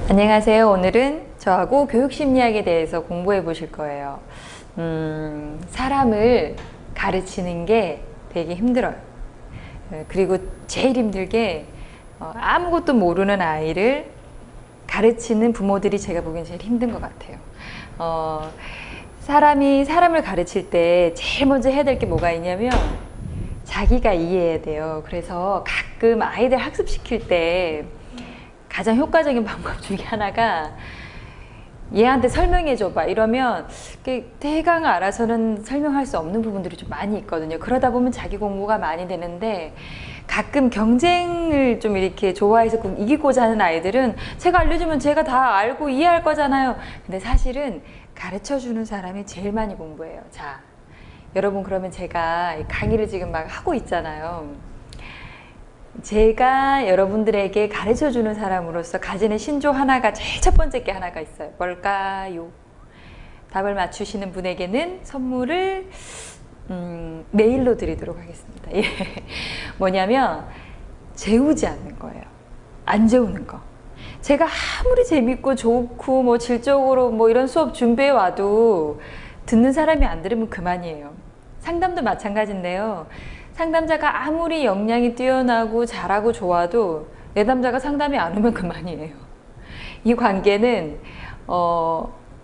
안녕하세요. 오늘은 저하고 교육심리학에 대해서 공부해 보실 거예요. 사람을 가르치는 게 되게 힘들어요. 그리고 제일 힘들게 아무것도 모르는 아이를 가르치는 부모들이 제가 보기엔 제일 힘든 것 같아요. 사람이 사람을 가르칠 때 제일 먼저 해야 될 게 뭐가 있냐면 자기가 이해해야 돼요. 그래서 가끔 아이들 학습시킬 때 가장 효과적인 방법 중에 하나가 얘한테 설명해 줘봐 이러면 대강 알아서는 설명할 수 없는 부분들이 좀 많이 있거든요. 그러다 보면 자기 공부가 많이 되는데 가끔 경쟁을 좀 이렇게 좋아해서 이기고자 하는 아이들은 제가 알려주면 제가 다 알고 이해할 거잖아요. 근데 사실은 가르쳐 주는 사람이 제일 많이 공부해요. 자, 여러분, 그러면 제가 강의를 지금 막 하고 있잖아요. 제가 여러분들에게 가르쳐 주는 사람으로서 가지는 신조 하나가 제일 첫 번째 게 하나가 있어요. 뭘까요? 답을 맞추시는 분에게는 선물을 메일로 드리도록 하겠습니다. 예. 뭐냐면 재우지 않는 거예요. 안 재우는 거. 제가 아무리 재밌고 좋고 뭐 질적으로 뭐 이런 수업 준비해 와도 듣는 사람이 안 들으면 그만이에요. 상담도 마찬가지인데요. 상담자가 아무리 역량이 뛰어나고 잘하고 좋아도 내담자가 상담이 안 오면 그만이에요. 이 관계는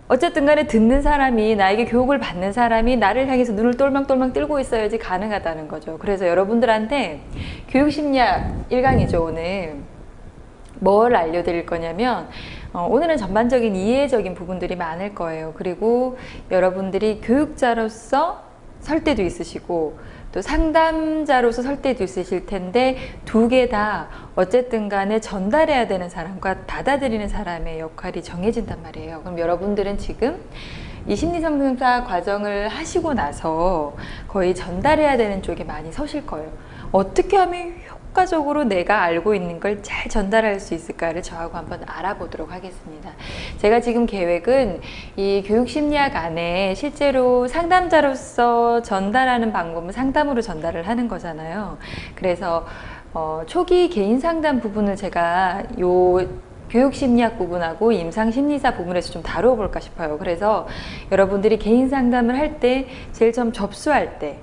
어쨌든 간에 듣는 사람이, 나에게 교육을 받는 사람이 나를 향해서 눈을 똘망똘망 뜨고 있어야지 가능하다는 거죠. 그래서 여러분들한테 교육심리학 1강이죠. 오늘 뭘 알려드릴 거냐면 오늘은 전반적인 이해적인 부분들이 많을 거예요. 그리고 여러분들이 교육자로서 설 때도 있으시고 또 상담자로서 설 때도 있으실 텐데 두 개 다 어쨌든 간에 전달해야 되는 사람과 받아들이는 사람의 역할이 정해진단 말이에요. 그럼 여러분들은 지금 이 심리상담사 과정을 하시고 나서 거의 전달해야 되는 쪽에 많이 서실 거예요. 어떻게 하면 효과적으로 내가 알고 있는 걸 잘 전달할 수 있을까를 저하고 한번 알아보도록 하겠습니다. 제가 지금 계획은 이 교육심리학 안에 실제로 상담자로서 전달하는 방법은 상담으로 전달을 하는 거잖아요. 그래서 초기 개인 상담 부분을 제가 요 교육심리학 부분하고 임상심리사 부분에서 좀 다루어 볼까 싶어요. 그래서 여러분들이 개인 상담을 할 때 제일 처음 접수할 때,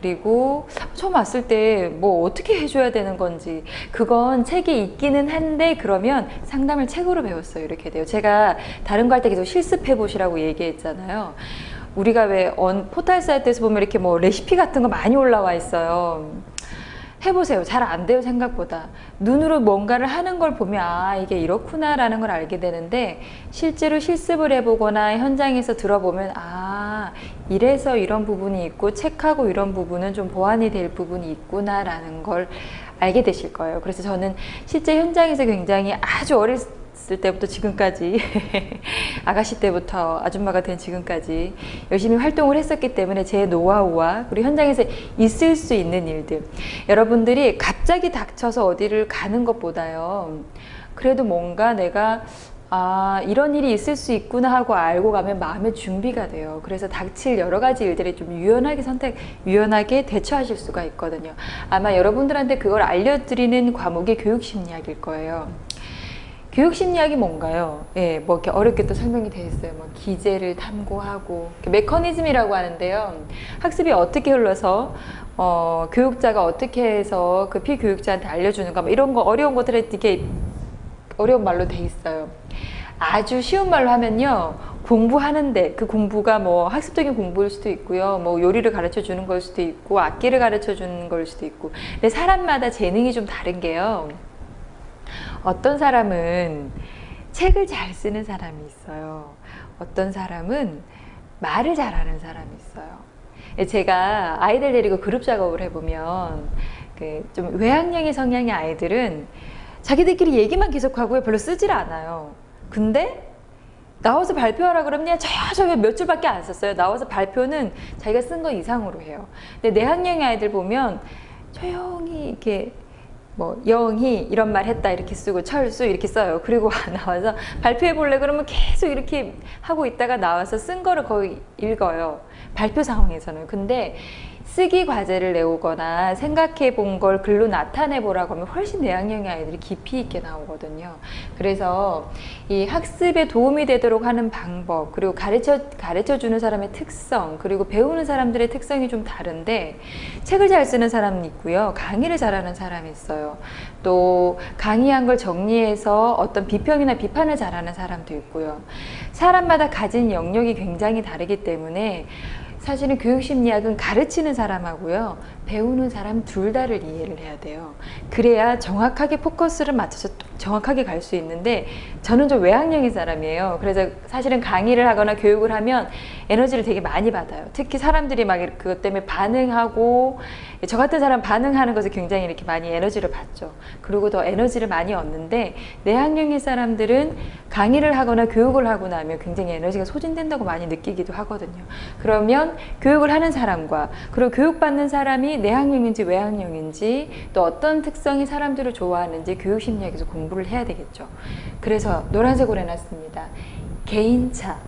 그리고 처음 왔을 때 뭐 어떻게 해줘야 되는 건지, 그건 책에 있기는 한데 그러면 상담을 책으로 배웠어요. 이렇게 돼요. 제가 다른 거 할 때 계속 실습해 보시라고 얘기했잖아요. 우리가 왜 포털 사이트에서 보면 이렇게 뭐 레시피 같은 거 많이 올라와 있어요. 해보세요. 잘 안 돼요. 생각보다. 눈으로 뭔가를 하는 걸 보면 아, 이게 이렇구나 라는 걸 알게 되는데, 실제로 실습을 해보거나 현장에서 들어보면 아, 이래서 이런 부분이 있고 책하고 이런 부분은 좀 보완이 될 부분이 있구나 라는 걸 알게 되실 거예요. 그래서 저는 실제 현장에서 굉장히 아주 어렸을 때부터 지금까지 아가씨 때부터 아줌마가 된 지금까지 열심히 활동을 했었기 때문에 제 노하우와 그리고 현장에서 있을 수 있는 일들, 여러분들이 갑자기 닥쳐서 어디를 가는 것보다요, 그래도 뭔가 내가 아, 이런 일이 있을 수 있구나 하고 알고 가면 마음의 준비가 돼요. 그래서 닥칠 여러 가지 일들이 좀 유연하게 대처하실 수가 있거든요. 아마 여러분들한테 그걸 알려드리는 과목이 교육심리학일 거예요. 교육심리학이 뭔가요? 예, 뭐 이렇게 어렵게 또 설명이 되어 있어요. 뭐 기제를 탐구하고 메커니즘이라고 하는데요. 학습이 어떻게 흘러서 교육자가 어떻게 해서 그 피교육자한테 알려주는가, 뭐 이런 거 어려운 것들에 되게 어려운 말로 돼 있어요. 아주 쉬운 말로 하면요, 공부하는데, 그 공부가 뭐 학습적인 공부일 수도 있고요, 뭐 요리를 가르쳐 주는 걸 수도 있고 악기를 가르쳐 주는 걸 수도 있고, 근데 사람마다 재능이 좀 다른 게요, 어떤 사람은 책을 잘 쓰는 사람이 있어요. 어떤 사람은 말을 잘하는 사람이 있어요. 제가 아이들 데리고 그룹 작업을 해보면 좀 외향형의 성향의 아이들은 자기들끼리 얘기만 계속하고요, 별로 쓰질 않아요. 근데 나와서 발표하라 그러면 저저 몇 줄밖에 안 썼어요. 나와서 발표는 자기가 쓴 거 이상으로 해요. 근데 내향형의 아이들 보면 조용히 이렇게 뭐 영희 이런 말 했다 이렇게 쓰고 철수 이렇게 써요. 그리고 나와서 발표해 볼래 그러면 계속 이렇게 하고 있다가 나와서 쓴 거를 거의 읽어요. 발표 상황에서는. 근데 쓰기 과제를 내오거나 생각해 본 걸 글로 나타내 보라고 하면 훨씬 내향형의 아이들이 깊이 있게 나오거든요. 그래서 이 학습에 도움이 되도록 하는 방법, 그리고 가르쳐 주는 사람의 특성, 그리고 배우는 사람들의 특성이 좀 다른데, 책을 잘 쓰는 사람이 있고요, 강의를 잘하는 사람이 있어요. 또 강의한 걸 정리해서 어떤 비평이나 비판을 잘하는 사람도 있고요. 사람마다 가진 영역이 굉장히 다르기 때문에 사실은 교육심리학은 가르치는 사람하고요, 배우는 사람 둘 다를 이해를 해야 돼요. 그래야 정확하게 포커스를 맞춰서 정확하게 갈 수 있는데, 저는 좀 외향형인 사람이에요. 그래서 사실은 강의를 하거나 교육을 하면 에너지를 되게 많이 받아요. 특히 사람들이 막 그것 때문에 반응하고, 저 같은 사람 반응하는 것에 굉장히 이렇게 많이 에너지를 받죠. 그리고 더 에너지를 많이 얻는데, 내향형인 사람들은 강의를 하거나 교육을 하고 나면 굉장히 에너지가 소진된다고 많이 느끼기도 하거든요. 그러면 교육을 하는 사람과, 그리고 교육받는 사람이 내향형인지 외향형인지, 또 어떤 특성이 사람들을 좋아하는지 교육심리학에서 공부를 해야 되겠죠. 그래서 노란색으로 해놨습니다. 개인차.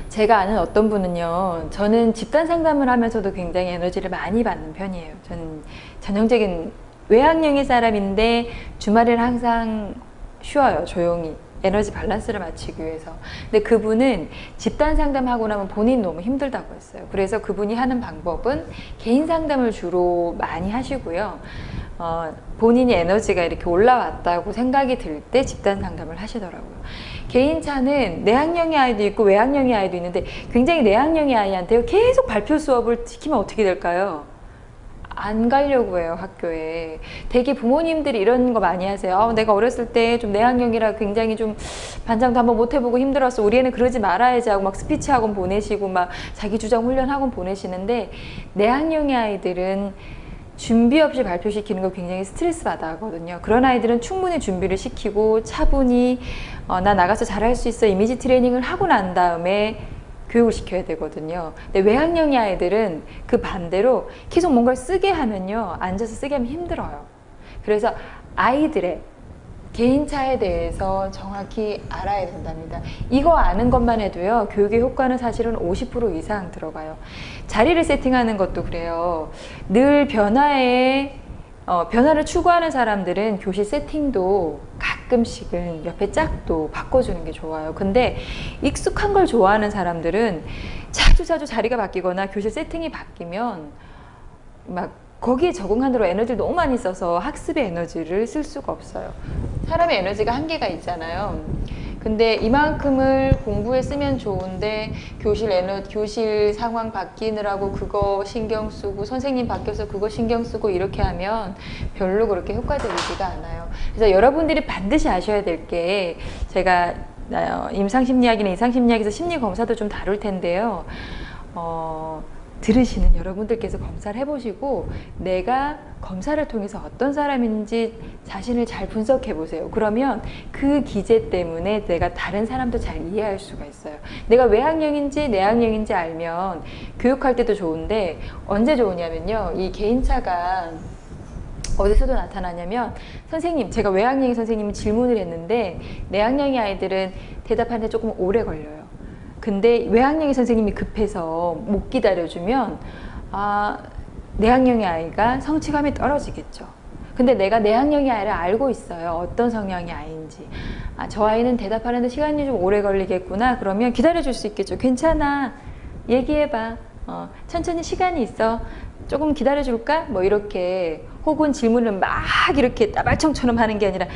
제가 아는 어떤 분은요, 저는 집단 상담을 하면서도 굉장히 에너지를 많이 받는 편이에요. 저는 전형적인 외향형의 사람인데 주말에는 항상 쉬어요, 조용히. 에너지 밸런스를 맞추기 위해서. 근데 그분은 집단 상담하고 나면 본인 너무 힘들다고 했어요. 그래서 그분이 하는 방법은 개인 상담을 주로 많이 하시고요, 본인이 에너지가 이렇게 올라왔다고 생각이 들 때 집단 상담을 하시더라고요. 개인차는 내향형의 아이도 있고 외향형의 아이도 있는데, 굉장히 내향형의 아이한테 계속 발표 수업을 시키면 어떻게 될까요? 안 가려고 해요, 학교에. 되게 부모님들이 이런 거 많이 하세요. 내가 어렸을 때 좀 내향형이라 굉장히 좀 반장도 한번 못 해보고 힘들었어, 우리 애는 그러지 말아야지 하고 막 스피치 학원 보내시고 막 자기 주장 훈련 학원 보내시는데, 내향형의 아이들은 준비 없이 발표시키는 거 굉장히 스트레스 받아 하거든요. 그런 아이들은 충분히 준비를 시키고 차분히 나 나가서 잘할 수 있어 이미지 트레이닝을 하고 난 다음에 교육을 시켜야 되거든요. 근데 외향형의 아이들은 그 반대로 계속 뭔가를 쓰게 하면요, 앉아서 쓰게 하면 힘들어요. 그래서 아이들의 개인차에 대해서 정확히 알아야 된답니다. 이거 아는 것만 해도요, 교육의 효과는 사실은 50% 이상 들어가요. 자리를 세팅하는 것도 그래요. 늘 변화를 추구하는 사람들은 교실 세팅도 가끔씩은 옆에 짝도 바꿔주는 게 좋아요. 근데 익숙한 걸 좋아하는 사람들은 자주 자리가 바뀌거나 교실 세팅이 바뀌면 막 거기에 적응하느라 에너지를 너무 많이 써서 학습의 에너지를 쓸 수가 없어요. 사람의 에너지가 한계가 있잖아요. 근데 이만큼을 공부에 쓰면 좋은데 교실 상황 바뀌느라고 그거 신경 쓰고, 선생님 바뀌어서 그거 신경 쓰고 이렇게 하면 별로 그렇게 효과적이지가 않아요. 그래서 여러분들이 반드시 아셔야 될 게, 제가 임상심리학이나 이상심리학에서 심리검사도 좀 다룰 텐데요, 들으시는 여러분들께서 검사를 해보시고 내가 검사를 통해서 어떤 사람인지 자신을 잘 분석해 보세요. 그러면 그 기제 때문에 내가 다른 사람도 잘 이해할 수가 있어요. 내가 외향형인지 내향형인지 알면 교육할 때도 좋은데, 언제 좋으냐면요, 이 개인차가 어디서도 나타나냐면, 선생님, 제가 외향형의 선생님이 질문을 했는데 내향형의 아이들은 대답하는데 조금 오래 걸려요. 근데 외향형의 선생님이 급해서 못 기다려주면 내향형의 아이가 성취감이 떨어지겠죠. 근데 내가 내향형의 아이를 알고 있어요. 어떤 성향의 아이인지. 저 아이는 대답하는데 시간이 좀 오래 걸리겠구나. 그러면 기다려줄 수 있겠죠. 괜찮아, 얘기해봐. 천천히 시간이 있어. 조금 기다려줄까? 뭐 이렇게. 혹은 질문을 막 이렇게 따발청처럼 하는 게 아니라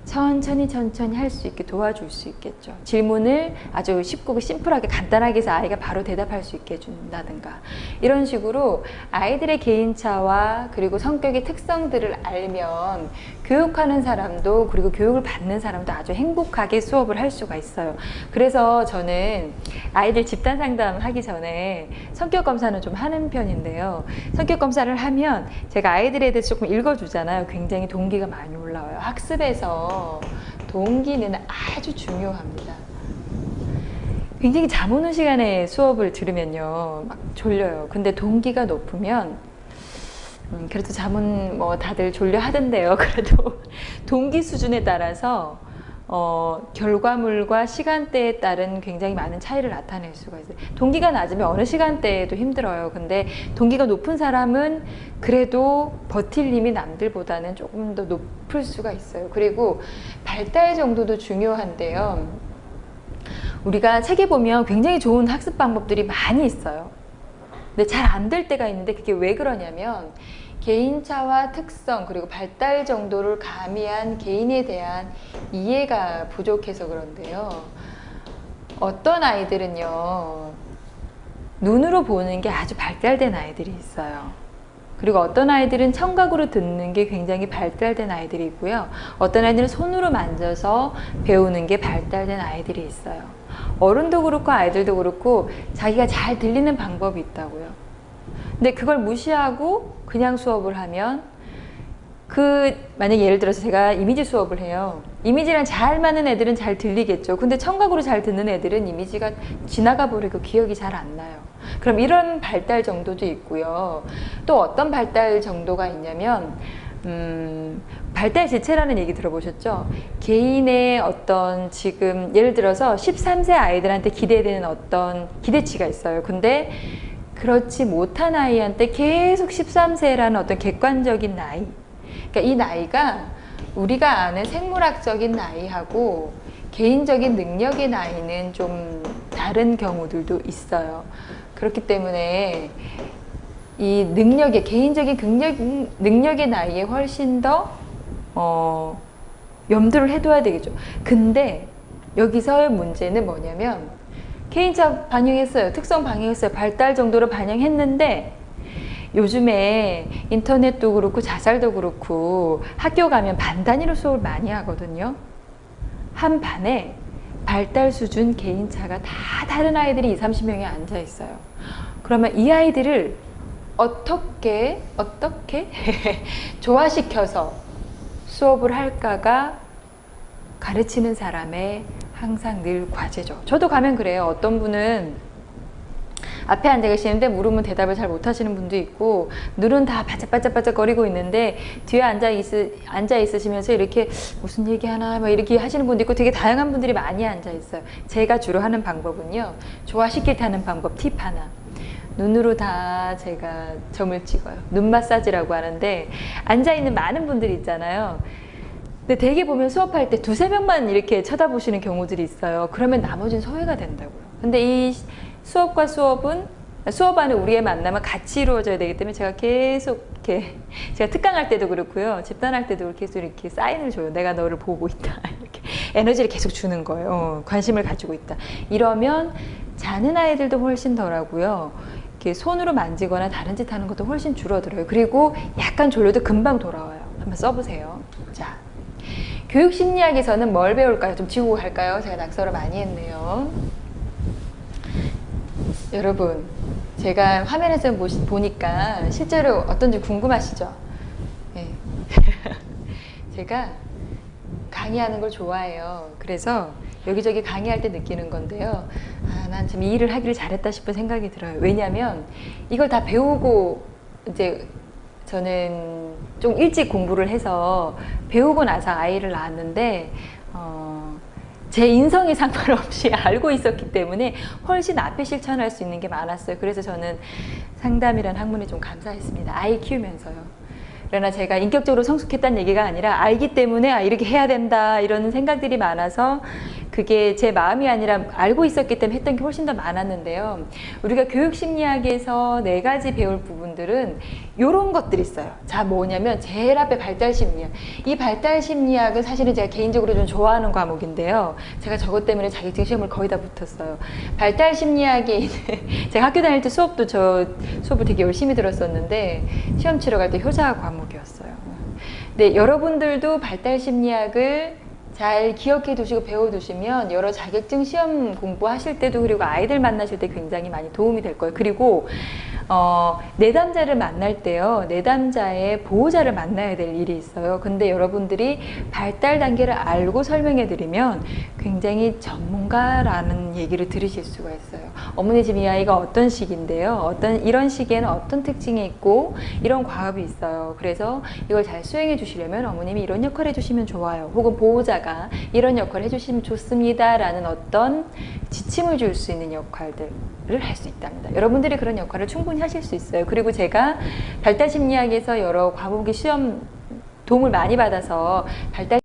천천히 할 수 있게 도와줄 수 있겠죠. 질문을 아주 쉽고 심플하게 간단하게 해서 아이가 바로 대답할 수 있게 해준다든가, 이런 식으로 아이들의 개인차와 그리고 성격의 특성들을 알면 교육하는 사람도, 그리고 교육을 받는 사람도 아주 행복하게 수업을 할 수가 있어요. 그래서 저는 아이들 집단 상담 하기 전에 성격 검사는 좀 하는 편인데요, 성격 검사를 하면 제가 아이들에 대해서 조금 읽어주잖아요. 굉장히 동기가 많이 올라와요. 학습에서 동기는 아주 중요합니다. 굉장히 잠 오는 시간에 수업을 들으면요, 막 졸려요. 근데 동기가 높으면 그래도 잠은 뭐 다들 졸려 하던데요. 그래도 동기 수준에 따라서 결과물과 시간대에 따른 굉장히 많은 차이를 나타낼 수가 있어요. 동기가 낮으면 어느 시간대에도 힘들어요. 근데 동기가 높은 사람은 그래도 버틸 힘이 남들보다는 조금 더 높을 수가 있어요. 그리고 발달 정도도 중요한데요. 우리가 책에 보면 굉장히 좋은 학습 방법들이 많이 있어요. 근데 잘 안 될 때가 있는데 그게 왜 그러냐면 개인차와 특성 그리고 발달 정도를 가미한 개인에 대한 이해가 부족해서 그런데요. 어떤 아이들은요, 눈으로 보는 게 아주 발달된 아이들이 있어요. 그리고 어떤 아이들은 청각으로 듣는 게 굉장히 발달된 아이들이 있고요. 어떤 아이들은 손으로 만져서 배우는 게 발달된 아이들이 있어요. 어른도 그렇고 아이들도 그렇고 자기가 잘 들리는 방법이 있다고요. 근데 그걸 무시하고 그냥 수업을 하면 만약에 예를 들어서 제가 이미지 수업을 해요. 이미지랑 잘 맞는 애들은 잘 들리겠죠. 근데 청각으로 잘 듣는 애들은 이미지가 지나가 버리고 기억이 잘 안 나요. 그럼 이런 발달 정도도 있고요. 또 어떤 발달 정도가 있냐면 발달 지체라는 얘기 들어보셨죠? 개인의 어떤 지금 예를 들어서 13세 아이들한테 기대되는 어떤 기대치가 있어요. 근데 그렇지 못한 아이한테 계속 13세라는 어떤 객관적인 나이, 그러니까 이 나이가 우리가 아는 생물학적인 나이하고 개인적인 능력의 나이는 좀 다른 경우들도 있어요. 그렇기 때문에 이 능력의 개인적인 능력의 나이에 훨씬 더 염두를 해둬야 되겠죠. 근데 여기서의 문제는 뭐냐면 개인차 반영했어요. 특성 반영했어요. 발달 정도로 반영했는데 요즘에 인터넷도 그렇고 자살도 그렇고 학교 가면 반 단위로 수업을 많이 하거든요. 한 반에 발달 수준 개인차가 다 다른 아이들이 20, 30명이 앉아 있어요. 그러면 이 아이들을 어떻게 조화시켜서 수업을 할까가 가르치는 사람의 항상 늘 과제죠. 저도 가면 그래요. 어떤 분은 앞에 앉아 계시는데 물으면 대답을 잘 못하시는 분도 있고 눈은 다 바짝바짝바짝 거리고 있는데 뒤에 앉아 있으시면서 이렇게 무슨 얘기하나 막 이렇게 하시는 분도 있고 되게 다양한 분들이 많이 앉아 있어요. 제가 주로 하는 방법은요, 조화시킬 때 하는 방법 팁 하나. 눈으로 다 제가 점을 찍어요. 눈 마사지라고 하는데 앉아있는 많은 분들이 있잖아요. 근데 대개 보면 수업할 때 두세 명만 이렇게 쳐다보시는 경우들이 있어요. 그러면 나머지는 소외가 된다고요. 근데 이 수업과 수업 안에 우리의 만남은 같이 이루어져야 되기 때문에 제가 계속 이렇게, 제가 특강할 때도 그렇고요, 집단할 때도 계속 이렇게 사인을 줘요. 내가 너를 보고 있다. 이렇게 에너지를 계속 주는 거예요. 관심을 가지고 있다. 이러면 자는 아이들도 훨씬 덜하고요. 이렇게 손으로 만지거나 다른 짓 하는 것도 훨씬 줄어들어요. 그리고 약간 졸려도 금방 돌아와요. 한번 써보세요. 자, 교육심리학에서는 뭘 배울까요? 좀 지우고 갈까요? 제가 낙서를 많이 했네요. 여러분, 제가 화면에서 보니까 실제로 어떤지 궁금하시죠? 네. 제가 강의하는 걸 좋아해요. 그래서 여기저기 강의할 때 느끼는 건데요. 난 지금 이 일을 하기를 잘했다 싶은 생각이 들어요. 왜냐하면 이걸 다 배우고 이제 저는 좀 일찍 공부를 해서 배우고 나서 아이를 낳았는데 제 인성에 상관없이 알고 있었기 때문에 훨씬 앞에 실천할 수 있는 게 많았어요. 그래서 저는 상담이라는 학문에 좀 감사했습니다. 아이 키우면서요. 그러나 제가 인격적으로 성숙했다는 얘기가 아니라 알기 때문에 이렇게 해야 된다 이런 생각들이 많아서 그게 제 마음이 아니라 알고 있었기 때문에 했던 게 훨씬 더 많았는데요. 우리가 교육심리학에서 4가지 배울 부분들은 이런 것들이 있어요. 자, 뭐냐면 제일 앞에 발달심리학. 이 발달심리학은 사실은 제가 개인적으로 좀 좋아하는 과목인데요. 제가 저것 때문에 자격증 시험을 거의 다 붙었어요. 발달심리학에 있는 제가 학교 다닐 때 수업을 되게 열심히 들었었는데 시험 치러 갈 때 효자 과목이었어요. 근데 여러분들도 발달심리학을 잘 기억해 두시고 배워 두시면 여러 자격증 시험 공부하실 때도 그리고 아이들 만나실 때 굉장히 많이 도움이 될 거예요. 그리고 내담자를 만날 때요, 내담자의 보호자를 만나야 될 일이 있어요. 근데 여러분들이 발달 단계를 알고 설명해 드리면 굉장히 전문가라는 얘기를 들으실 수가 있어요. 어머니 지금 이 아이가 어떤 시기인데요, 이런 시기에는 어떤 특징이 있고 이런 과업이 있어요. 그래서 이걸 잘 수행해 주시려면 어머님이 이런 역할을 해주시면 좋아요, 혹은 보호자가 이런 역할을 해주시면 좋습니다 라는 어떤 지침을 줄 수 있는 역할들을 할 수 있답니다. 여러분들이 그런 역할을 충분히 하실 수 있어요. 그리고 제가 발달심리학에서 여러 과목의 시험 도움을 많이 받아서 발달